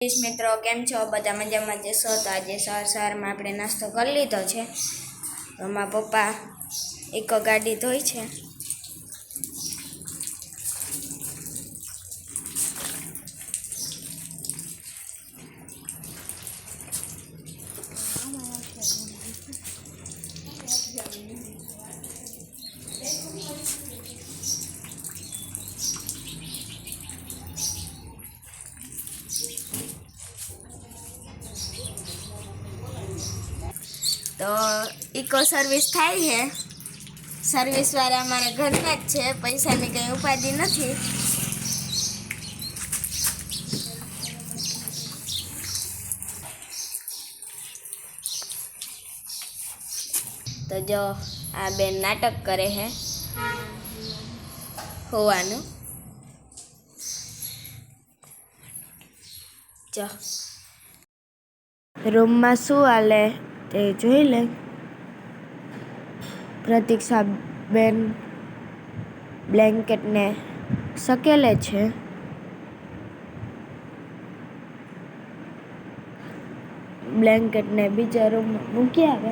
મિત્રો કેમ છો? બધા મજામાં જશો? તો આજે સવારમાં આપણે નાસ્તો કરી લીધો છે. તો મારા પપ્પા એક ગાડી ધોઈ છે. તો ઇકો સર્વિસ થાય છે. સર્વિસવાળા અમારા ઘરના જ છે, પૈસાની કંઈ ઉપાધિ નથી. તો જો આ બેન નાટક કરે છે હોવાનું. જો રૂમમાં શું હાલે તે જોઈ લે. પ્રતીક્ષા બેન બ્લેન્કેટને સકેલે છે. બ્લેન્કેટને બીજા રૂમમાં મૂકી આવે.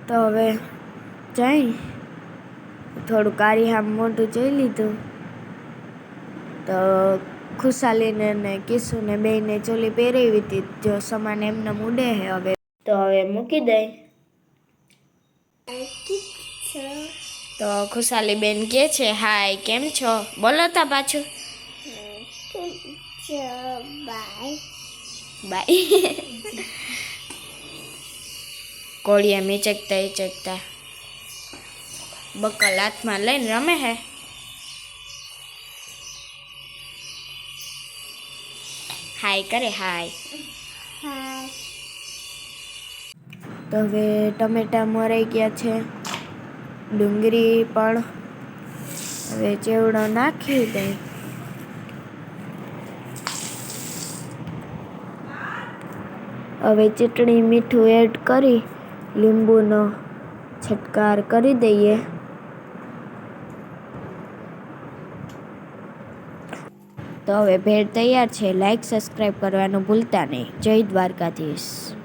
તો હવે જઈ થોડું કારિહામ મોઢું જોઈ લીધું. તો ખુશાલીને ને કિશુને બેયને ચોલી પહેરાવી હતી. જો સમાન એમને ઉડે છે હવે. તો હવે મૂકી દઈ. તો ખુશાલી બેન કે છે હાય કેમ છો બોલો તા પાછું. Bye bye. કોળિયા મીચકતા બકલ હાથમાં લઈને રમે હે. હાય કરે હાય. તો હવે ટમેટા મરાઈ ગયા છે. ડુંગળી પણ હવે ચેવડો નાખી દઈ. હવે ચટણી મીઠું એડ કરી લીંબુનો છટકાર કરી દઈએ. તો હવે ભેળ તૈયાર છે. લાઈક સબસ્ક્રાઈબ કરવાનું ભૂલતા નહીં. જય દ્વારકાધીશ.